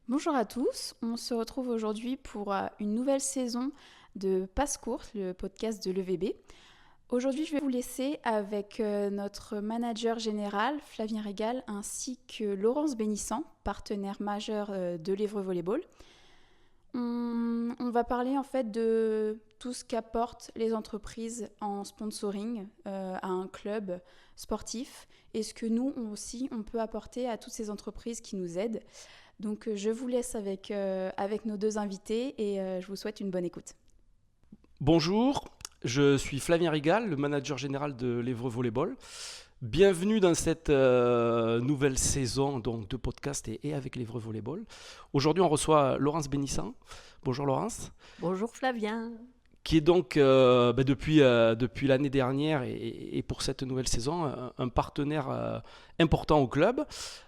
Bonjour à tous, on se retrouve aujourd'hui pour une nouvelle saison de Passe-Court, le podcast de l'EVB. Aujourd'hui, je vais vous laisser avec notre manager général, Flavien Régal, ainsi que Laurence Bénissant, partenaire majeur de l'Évreux Volleyball. On va parler en fait de tout ce qu'apportent les entreprises en sponsoring à un club sportif et ce que nous aussi on peut apporter à toutes ces entreprises qui nous aident. Donc je vous laisse avec nos deux invités et je vous souhaite une bonne écoute. Bonjour, je suis Flavien Rigal, le manager général de l'Évreux Volleyball. Bienvenue dans cette nouvelle saison donc, de podcast et avec l'Évreux Volleyball. Aujourd'hui, on reçoit Laurence Bénissant. Bonjour Laurence. Bonjour Flavien. Qui est donc depuis l'année dernière et pour cette nouvelle saison un partenaire important au club.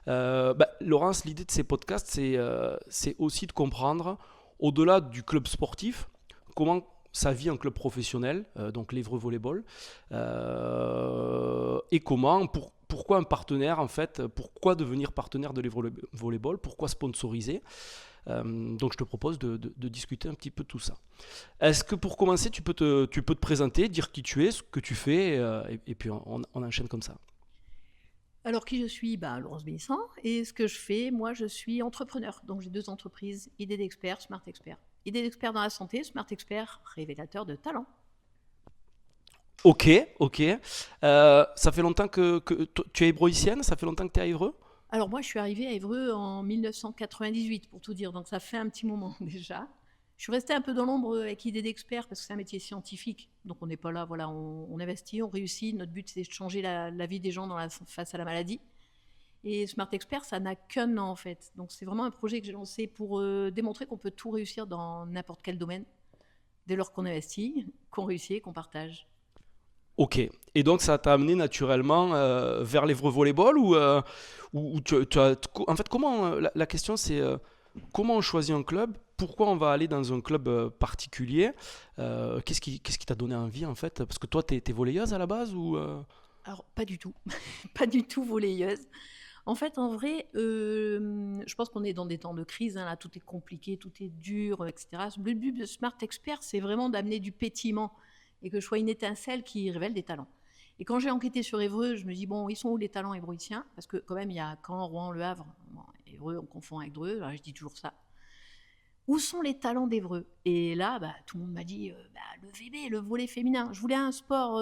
Laurence, l'idée de ces podcasts, c'est aussi de comprendre, au-delà du club sportif, comment ça vit un club professionnel, donc l'Évreux Volleyball, et pourquoi un partenaire en fait, pourquoi devenir partenaire de l'Évreux Volleyball, pourquoi sponsoriser. Donc je te propose de discuter un petit peu de tout ça. Est-ce que pour commencer, tu peux te présenter, dire qui tu es, ce que tu fais, et puis on enchaîne comme ça. Alors qui je suis? Laurence Bénissant. Et ce que je fais, moi je suis entrepreneur. Donc j'ai 2 entreprises, Idée d'Expert, Smart Expert. Idée d'Expert dans la santé, Smart Expert, révélateur de talent. Ok. Ça fait longtemps que tu es hébroïcienne, ça fait longtemps que tu es à Évreux. Alors moi je suis arrivée à Évreux en 1998 pour tout dire, donc ça fait un petit moment déjà. Je suis restée un peu dans l'ombre avec Idée d'Expert parce que c'est un métier scientifique. Donc on n'est pas là, voilà, on investit, on réussit. Notre but c'est de changer la vie des gens face à la maladie. Et Smart Expert, ça n'a qu'un an en fait. Donc c'est vraiment un projet que j'ai lancé pour démontrer qu'on peut tout réussir dans n'importe quel domaine, dès lors qu'on investit, qu'on réussit et qu'on partage. Ok. Et donc ça t'a amené naturellement vers l'Évreux Volleyball ou tu as... En fait, comment la question c'est comment on choisit un club? Pourquoi on va aller dans un club particulier? Qu'est-ce qui t'a donné envie en fait? Parce que toi, t'es volleyeuse à la base ou Alors pas du tout, pas du tout volleyeuse. En fait, en vrai, je pense qu'on est dans des temps de crise, hein, là tout est compliqué, tout est dur, etc. Le but de Smart Expert, c'est vraiment d'amener du pétillement et que je sois une étincelle qui révèle des talents. Et quand j'ai enquêté sur Évreux, je me dis, bon, ils sont où les talents évreuiciens? Parce que quand même, il y a Caen, Rouen, Le Havre. Bon, Évreux, on confond avec Dreux, alors je dis toujours ça. Où sont les talents d'Évreux? Et là, tout le monde m'a dit, le VB, le volley féminin. Je voulais un sport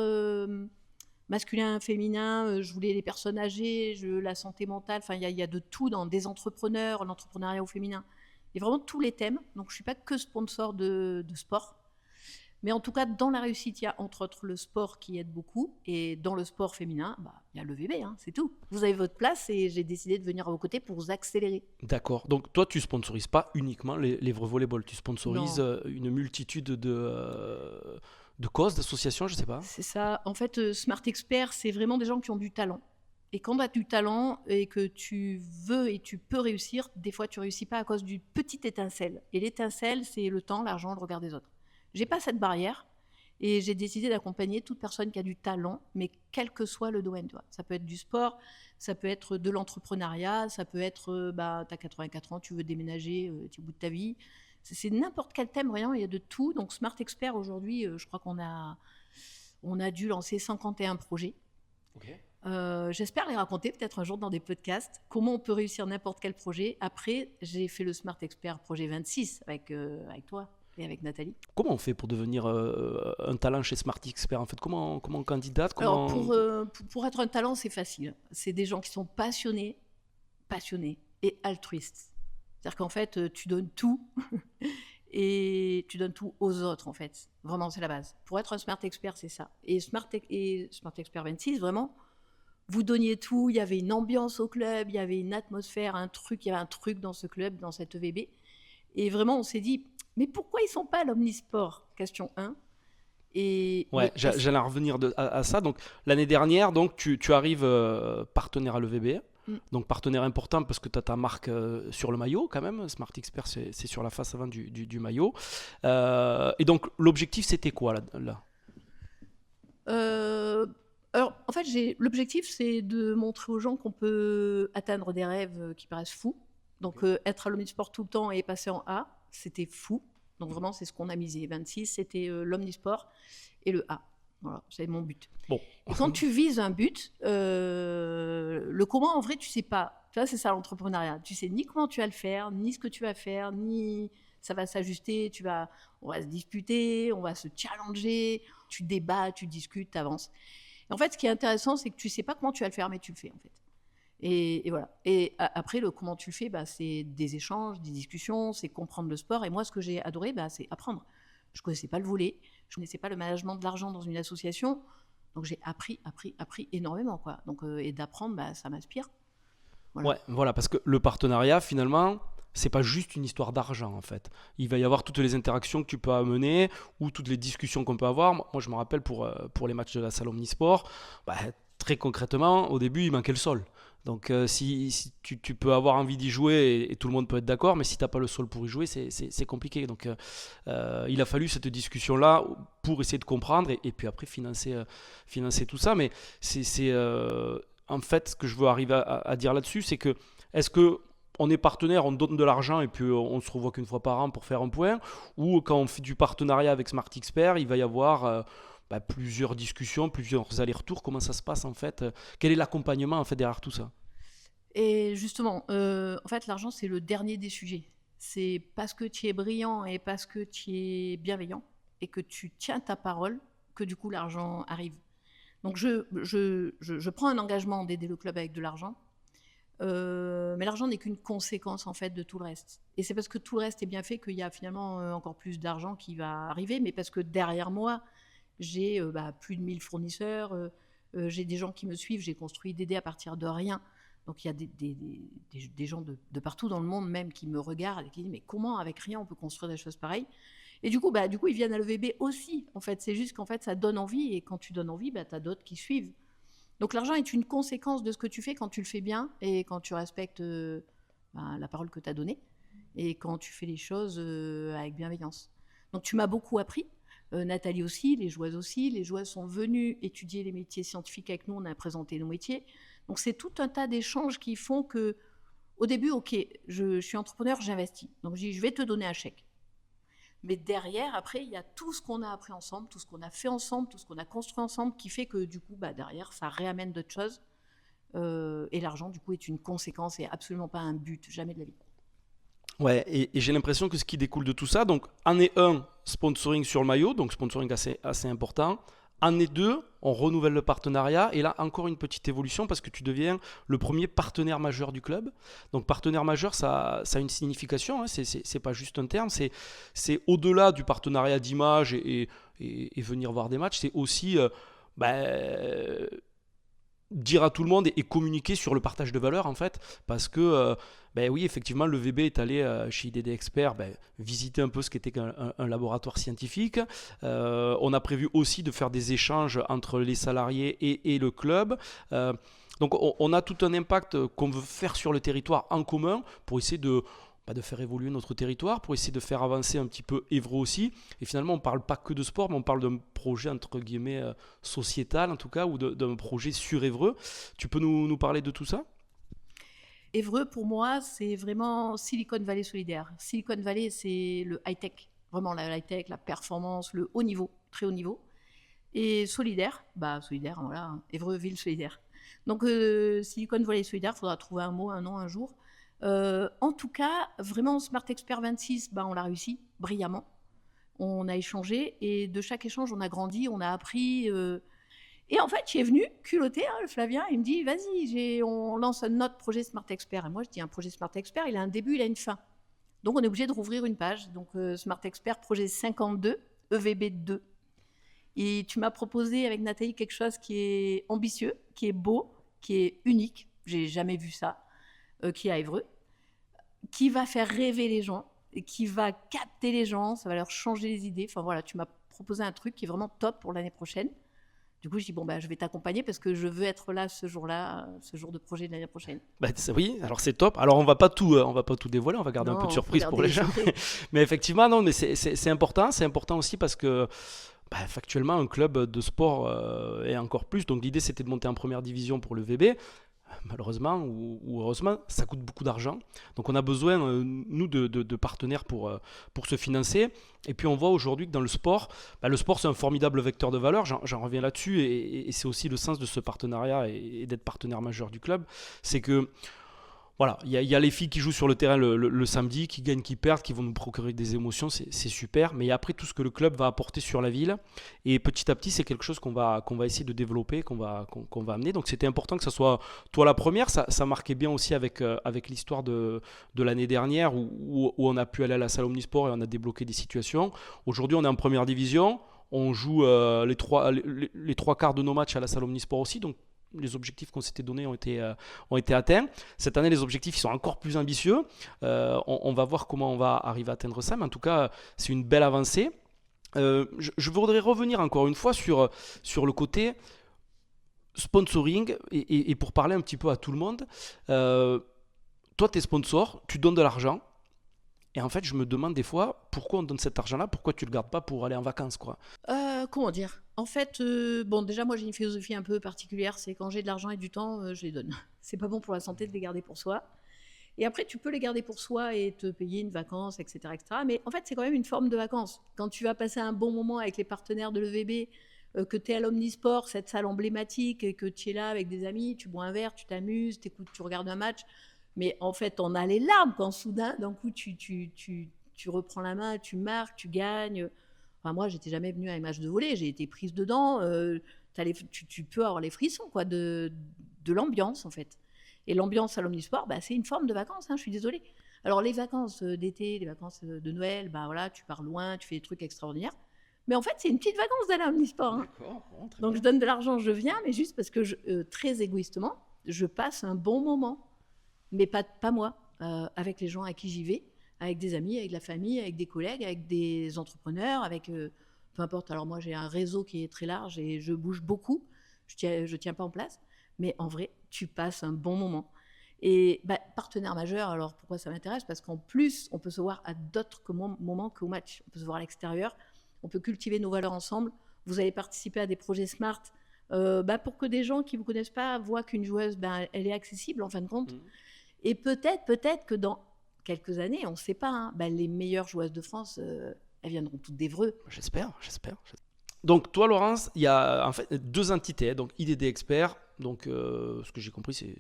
masculin, féminin, je voulais les personnes âgées, la santé mentale, enfin, il y a de tout dans des entrepreneurs, l'entrepreneuriat au féminin. Il y a vraiment tous les thèmes. Donc, je ne suis pas que sponsor de sport. Mais en tout cas, dans la réussite, il y a entre autres le sport qui aide beaucoup. Et dans le sport féminin, il y a le VB, hein, c'est tout. Vous avez votre place et j'ai décidé de venir à vos côtés pour vous accélérer. D'accord. Donc toi, tu sponsorises pas uniquement l'Évreux Volleyball, tu sponsorises Non, une multitude de causes, d'associations, je sais pas. c'est ça. En fait, Smart Expert, c'est vraiment des gens qui ont du talent. Et quand tu as du talent et que tu veux et tu peux réussir, des fois tu réussis pas à cause d'une petite étincelle. Et l'étincelle, c'est le temps, l'argent, le regard des autres. J'ai pas cette barrière et j'ai décidé d'accompagner toute personne qui a du talent, mais quel que soit le domaine. Tu vois. Ça peut être du sport, ça peut être de l'entrepreneuriat, ça peut être, tu as 84 ans, tu veux déménager, tu es au bout de ta vie. C'est n'importe quel thème, vraiment, il y a de tout. Donc Smart Expert, aujourd'hui, je crois qu'on a dû lancer 51 projets. Ok. J'espère les raconter peut-être un jour dans des podcasts, comment on peut réussir n'importe quel projet. Après, j'ai fait le Smart Expert projet 26 avec toi et avec Nathalie. Comment on fait pour devenir un talent chez Smart Expert en fait? Comment on candidate? Alors, Comment... pour être un talent, c'est facile. C'est des gens qui sont passionnés et altruistes. C'est-à-dire qu'en fait, tu donnes tout et tu donnes tout aux autres, en fait. Vraiment, c'est la base. Pour être un Smart Expert, c'est ça. Et Smart Expert 26, vraiment, vous donniez tout, il y avait une ambiance au club, il y avait une atmosphère, il y avait un truc dans ce club, dans cette EVB. Et vraiment, on s'est dit, mais pourquoi ils ne sont pas à l'Omnisport? Question 1. Et, Ouais, mais j'allais en revenir à ça. Donc l'année dernière, donc tu arrives partenaire à l'EVB. mm, Donc partenaire important parce que tu as ta marque sur le maillot quand même. Smart Expert, c'est sur la face avant du maillot. Et donc l'objectif, c'était quoi là? euh, alors, en fait, l'objectif, c'est de montrer aux gens qu'on peut atteindre des rêves qui paraissent fous. Donc, être à l'Omnisport tout le temps et passer en A, c'était fou. Donc, vraiment, c'est ce qu'on a misé. 26, c'était l'Omnisport et le A. Voilà, c'est mon but. Bon. Et quand tu vises un but, le comment, en vrai, tu sais pas. Tu vois, c'est ça l'entrepreneuriat. Tu sais ni comment tu vas le faire, ni ce que tu vas faire, ni ça va s'ajuster. On va se disputer, on va se challenger. Tu débats, tu discutes, tu avances. Et en fait, ce qui est intéressant, c'est que tu sais pas comment tu vas le faire, mais tu le fais, en fait. Et voilà. Et après, comment tu le fais, c'est des échanges, des discussions, c'est comprendre le sport. Et moi, ce que j'ai adoré, c'est apprendre. Je ne connaissais pas le volley, je ne connaissais pas le management de l'argent dans une association. Donc, j'ai appris énormément, quoi. Donc, et d'apprendre, ça m'inspire. Voilà. Ouais, voilà, parce que le partenariat, finalement, c'est pas juste une histoire d'argent, en fait. Il va y avoir toutes les interactions que tu peux amener ou toutes les discussions qu'on peut avoir. Moi, je me rappelle pour les matchs de la salle Omnisport, très concrètement, au début, il manquait le sol. Donc, si tu peux avoir envie d'y jouer et tout le monde peut être d'accord, mais si tu n'as pas le sol pour y jouer, c'est compliqué. Donc, il a fallu cette discussion-là pour essayer de comprendre et puis après financer tout ça. Mais c'est en fait, ce que je veux arriver à dire là-dessus, c'est que est-ce que on est partenaire, on donne de l'argent et puis on se revoit qu'une fois par an pour faire un point, ou quand on fait du partenariat avec Smart Expert, il va y avoir plusieurs discussions, plusieurs allers-retours. Comment ça se passe en fait? Quel est l'accompagnement en fait derrière tout ça? Et justement, en fait, l'argent, c'est le dernier des sujets. C'est parce que tu es brillant et parce que tu es bienveillant et que tu tiens ta parole que du coup l'argent arrive. Donc je prends un engagement d'aider le club avec de l'argent, mais l'argent n'est qu'une conséquence en fait de tout le reste. Et c'est parce que tout le reste est bien fait qu'il y a finalement encore plus d'argent qui va arriver, mais parce que derrière moi, j'ai plus de 1000 fournisseurs, j'ai des gens qui me suivent, j'ai construit Dédé à partir de rien. Donc il y a des gens de partout dans le monde même qui me regardent et qui disent mais comment avec rien on peut construire des choses pareilles? Et du coup ils viennent à l'EVB aussi. En fait, c'est juste qu'en fait ça donne envie et quand tu donnes envie, tu as d'autres qui suivent. Donc l'argent est une conséquence de ce que tu fais quand tu le fais bien et quand tu respectes la parole que tu as donnée et quand tu fais les choses avec bienveillance. Donc tu m'as beaucoup appris. Nathalie aussi, les joueuses aussi. Les joueuses sont venues étudier les métiers scientifiques avec nous, on a présenté nos métiers. Donc c'est tout un tas d'échanges qui font que, au début, ok, je suis entrepreneur, j'investis. Donc je dis, je vais te donner un chèque. Mais derrière, après, il y a tout ce qu'on a appris ensemble, tout ce qu'on a fait ensemble, tout ce qu'on a construit ensemble, qui fait que du coup, derrière, ça réamène d'autres choses. Et l'argent, du coup, est une conséquence et absolument pas un but, jamais de la vie. Ouais, et j'ai l'impression que ce qui découle de tout ça, donc année 1, sponsoring sur le maillot, donc sponsoring assez important. Année 2, on renouvelle le partenariat et là encore une petite évolution parce que tu deviens le premier partenaire majeur du club. Donc partenaire majeur, ça a une signification, hein, c'est pas juste un terme, c'est au-delà du partenariat d'image et venir voir des matchs, c'est aussi dire à tout le monde et communiquer sur le partage de valeur en fait, parce que oui, effectivement, le VB est allé chez IDD Expert visiter un peu ce qu'était un laboratoire scientifique. On a prévu aussi de faire des échanges entre les salariés et le club. Donc on a tout un impact qu'on veut faire sur le territoire en commun pour essayer de faire évoluer notre territoire, pour essayer de faire avancer un petit peu Évreux aussi. Et finalement, on ne parle pas que de sport, mais on parle d'un projet, entre guillemets, sociétal en tout cas, ou d'un projet sur Évreux. Tu peux nous parler de tout ça ? Évreux, pour moi, c'est vraiment Silicon Valley solidaire. Silicon Valley, c'est le high-tech, vraiment la high-tech, la performance, le haut niveau, très haut niveau. Et solidaire, solidaire, voilà, Évreux, ville solidaire. Donc, Silicon Valley solidaire, il faudra trouver un mot, un nom, un jour. En tout cas, vraiment, Smart Expert 26, on l'a réussi brillamment. On a échangé et de chaque échange, on a grandi, on a appris. Et en fait, il est venu culotté, le Flavien, il me dit, vas-y, on lance un autre projet Smart Expert. Et moi, je dis, un projet Smart Expert, il a un début, il a une fin. Donc, on est obligé de rouvrir une page. Donc, Smart Expert, projet 52, EVB 2. Et tu m'as proposé avec Nathalie quelque chose qui est ambitieux, qui est beau, qui est unique. J'ai jamais vu ça, qui est à Évreux, qui va faire rêver les gens, qui va capter les gens, ça va leur changer les idées. Enfin voilà, tu m'as proposé un truc qui est vraiment top pour l'année prochaine. Du coup, je dis, je vais t'accompagner parce que je veux être là ce jour-là, ce jour de projet de l'année prochaine. Oui, alors c'est top. Alors on va pas tout dévoiler, on va garder un peu de surprise pour les gens. Mais effectivement, non, mais c'est important. C'est important aussi parce que factuellement, un club de sport et encore plus. Donc l'idée, c'était de monter en première division pour le VB. malheureusement ou heureusement, ça coûte beaucoup d'argent. Donc on a besoin, nous, de partenaires pour se financer. Et puis on voit aujourd'hui que dans le sport c'est un formidable vecteur de valeur. J'en reviens là-dessus et c'est aussi le sens de ce partenariat et d'être partenaire majeur du club. C'est que voilà, il y a les filles qui jouent sur le terrain le samedi, qui gagnent, qui perdent, qui vont nous procurer des émotions, c'est super. Mais il y a après tout ce que le club va apporter sur la ville. Et petit à petit, c'est quelque chose qu'on va essayer de développer, qu'on va amener. Donc c'était important que ça soit toi la première. Ça marquait bien aussi avec l'histoire de l'année dernière où on a pu aller à la salle Omnisport et on a débloqué des situations. Aujourd'hui, on est en première division. On joue les trois quarts de nos matchs à la salle Omnisport aussi. Donc les objectifs qu'on s'était donnés ont été atteints. Cette année, les objectifs ils sont encore plus ambitieux. On va voir comment on va arriver à atteindre ça, mais en tout cas, c'est une belle avancée. Je voudrais revenir encore une fois sur le côté sponsoring et pour parler un petit peu à tout le monde. Toi, tu es sponsor, tu donnes de l'argent. Et en fait, je me demande des fois pourquoi on donne cet argent-là, pourquoi tu le gardes pas pour aller en vacances, quoi. Comment dire? En fait, bon, déjà, moi, j'ai une philosophie un peu particulière, c'est quand j'ai de l'argent et du temps, je les donne. C'est pas bon pour la santé de les garder pour soi. Et après, tu peux les garder pour soi et te payer une vacance, etc., etc. Mais en fait, c'est quand même une forme de vacances. Quand tu vas passer un bon moment avec les partenaires de l'EVB, que tu es à l'Omnisport, cette salle emblématique, et que tu es là avec des amis, tu bois un verre, tu t'amuses, t'écoutes, tu regardes un match. Mais en fait, on a les larmes quand soudain, d'un coup, tu reprends la main, tu marques, tu gagnes. Enfin, moi, j'étais jamais venue à un match de volley, j'ai été prise dedans. Tu peux avoir les frissons quoi, de l'ambiance, en fait. Et l'ambiance à l'Omnisport, c'est une forme de vacances, je suis désolée. Alors, les vacances d'été, les vacances de Noël, voilà, tu pars loin, tu fais des trucs extraordinaires. Mais en fait, c'est une petite vacance d'aller à l'Omnisport. D'accord, bon, très Donc, bien. je donne de l'argent, je viens, mais juste parce que, très égoïstement, je passe un bon moment. Mais pas moi, avec les gens à qui j'y vais, avec des amis, avec la famille, avec des collègues, avec des entrepreneurs, avec peu importe. Alors moi, j'ai un réseau qui est très large et je bouge beaucoup. Je tiens pas en place, mais en vrai, tu passes un bon moment. Et partenaire majeur, alors pourquoi ça m'intéresse? Parce qu'en plus, on peut se voir à d'autres moments qu'au match. On peut se voir à l'extérieur, on peut cultiver nos valeurs ensemble. Vous allez participer à des projets Smart pour que des gens qui ne vous connaissent pas voient qu'une joueuse, elle est accessible en fin de compte. Et peut-être que dans quelques années, on ne sait pas, les meilleures joueuses de France, elles viendront toutes d'Évreux. J'espère. Donc toi, Laurence, il y a en fait deux entités. Donc IDD Expert, donc ce que j'ai compris, c'est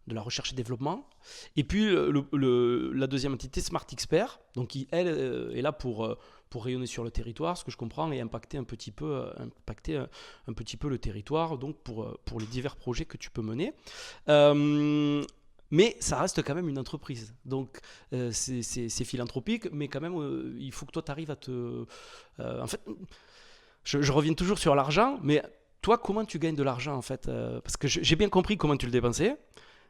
de la recherche et développement. Et puis la deuxième entité, Smart Expert, donc qui elle est là pour rayonner sur le territoire, ce que je comprends, et impacter un petit peu le territoire, donc pour les divers projets que tu peux mener. Mais ça reste quand même une entreprise. Donc, c'est philanthropique, mais quand même, il faut que toi, tu arrives à te... en fait, je reviens toujours sur l'argent, mais toi, comment tu gagnes de l'argent, en fait? Parce que j'ai bien compris comment tu le dépensais,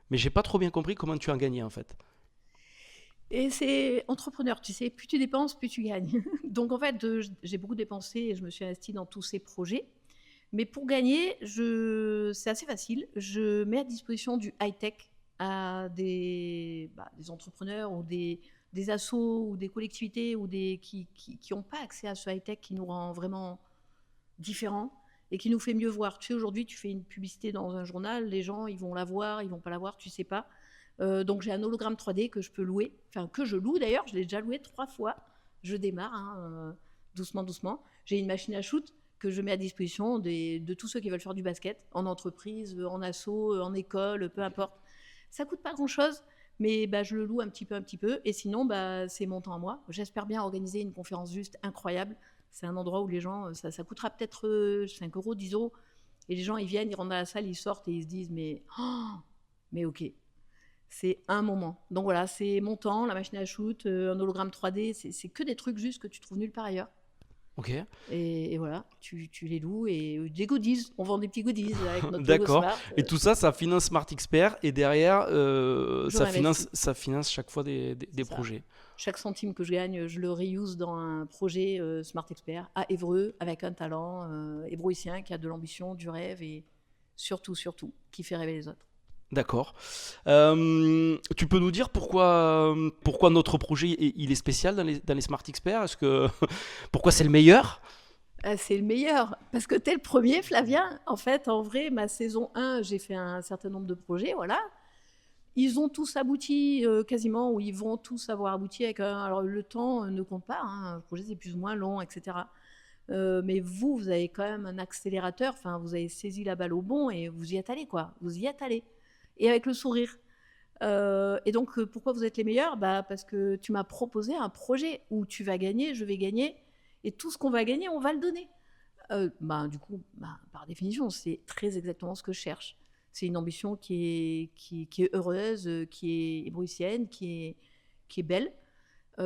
mais j'ai pas trop bien compris comment tu en gagnais, en fait. Et c'est entrepreneur, tu sais, plus tu dépenses, plus tu gagnes. Donc, en fait, j'ai beaucoup dépensé et je me suis investie dans tous ces projets. Mais pour gagner, c'est assez facile. Je mets à disposition du high-tech à des entrepreneurs ou des assos ou des collectivités ou qui n'ont pas accès à ce high-tech qui nous rend vraiment différents et qui nous fait mieux voir. Tu sais, aujourd'hui, tu fais une publicité dans un journal, les gens, ils vont la voir, ils vont pas la voir, tu sais pas. Donc, j'ai un hologramme 3D que je peux louer, enfin, que je loue d'ailleurs, je l'ai déjà loué 3 fois. Je démarre, doucement. J'ai une machine à shoot que je mets à disposition de tous ceux qui veulent faire du basket, en entreprise, en asso, en école, peu importe. Ça coûte pas grand-chose, mais je le loue un petit peu. Et sinon, c'est mon temps à moi. J'espère bien organiser une conférence juste incroyable. C'est un endroit où les gens, ça coûtera peut-être 5 euros, 10 euros. Et les gens, ils viennent, ils rentrent dans la salle, ils sortent et ils se disent, mais ok, c'est un moment. Donc voilà, c'est mon temps, la machine à shoot, un hologramme 3D, c'est que des trucs juste que tu trouves nulle part ailleurs. Ok. Et voilà, tu les loues et des goodies. On vend des petits goodies avec notre logo D'accord. Smart. Et tout ça, ça finance Smart Expert et derrière, ça finance chaque fois des projets. Chaque centime que je gagne, je le reuse dans un projet Smart Expert à Évreux avec un talent ébrouissien qui a de l'ambition, du rêve et surtout, qui fait rêver les autres. D'accord. Tu peux nous dire pourquoi notre projet il est spécial dans les Smart Experts? Pourquoi c'est le meilleur? C'est le meilleur. Parce que t'es le premier, Flavien. En fait, en vrai, ma saison 1, j'ai fait un certain nombre de projets, voilà. Ils ont tous abouti quasiment, ou ils vont tous avoir abouti avec alors le temps ne compte pas, hein, le projet c'est plus ou moins long, etc. Mais vous avez quand même un accélérateur, enfin vous avez saisi la balle au bon et vous y êtes allé, quoi. Vous y êtes allé. Et avec le sourire. Et donc pourquoi vous êtes les meilleurs? Parce que tu m'as proposé un projet où tu vas gagner, je vais gagner, et tout ce qu'on va gagner, on va le donner. Du coup, par définition, c'est très exactement ce que je cherche. C'est une ambition qui est heureuse, qui est éblouissante, qui est belle,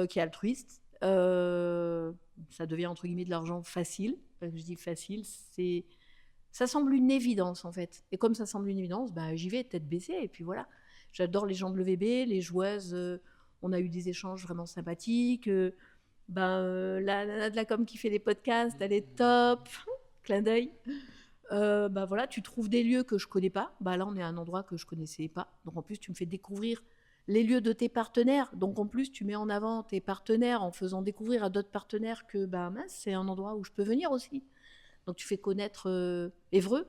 qui est altruiste. Ça devient entre guillemets de l'argent facile. Je dis facile, ça semble une évidence en fait. Et comme ça semble une évidence, j'y vais tête baissée et puis voilà. J'adore les gens de l'EVB, les joueuses. On a eu des échanges vraiment sympathiques. La nana de la com qui fait des podcasts, elle est top. Clin d'œil. Voilà, tu trouves des lieux que je connais pas. Là, on est à un endroit que je connaissais pas. Donc en plus, tu me fais découvrir les lieux de tes partenaires. Donc en plus, tu mets en avant tes partenaires en faisant découvrir à d'autres partenaires que c'est un endroit où je peux venir aussi. Donc tu fais connaître Évreux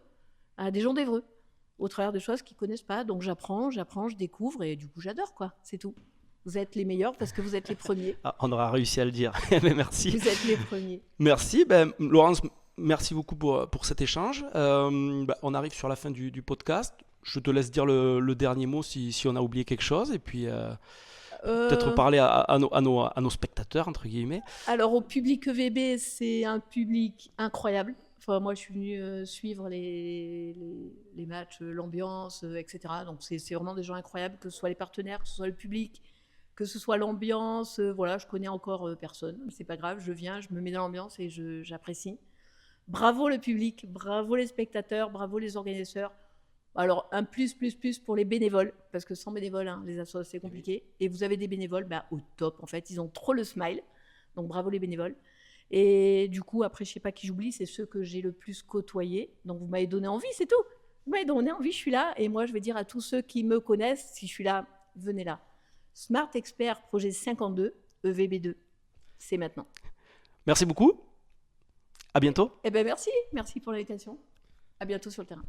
à des gens d'Évreux au travers des choses qu'ils connaissent pas. Donc j'apprends, je découvre et du coup j'adore, quoi. C'est tout. Vous êtes les meilleurs parce que vous êtes les premiers. Ah, on aura réussi à le dire. Mais merci. Vous êtes les premiers. Merci. Laurence, merci beaucoup pour cet échange. On arrive sur la fin du podcast. Je te laisse dire le dernier mot si on a oublié quelque chose. Et puis peut-être parler à nos spectateurs, entre guillemets. Alors, au public EVB, c'est un public incroyable. Enfin, moi, je suis venue suivre les matchs, l'ambiance, etc. Donc, c'est vraiment des gens incroyables, que ce soit les partenaires, que ce soit le public, que ce soit l'ambiance. Voilà, je connais encore personne. C'est pas grave, je viens, je me mets dans l'ambiance et j'apprécie. Bravo le public, bravo les spectateurs, bravo les organisateurs. Alors, un plus pour les bénévoles, parce que sans bénévoles, les assos, c'est compliqué. Et vous avez des bénévoles, au top, en fait. Ils ont trop le smile. Donc, bravo les bénévoles. Et du coup, après, je sais pas qui j'oublie, c'est ceux que j'ai le plus côtoyés. Donc, vous m'avez donné envie, c'est tout. Vous m'avez donné envie, je suis là. Et moi, je vais dire à tous ceux qui me connaissent, si je suis là, venez là. Smart Expert, projet 52, EVB2. C'est maintenant. Merci beaucoup. À bientôt. Merci pour l'invitation. À bientôt sur le terrain.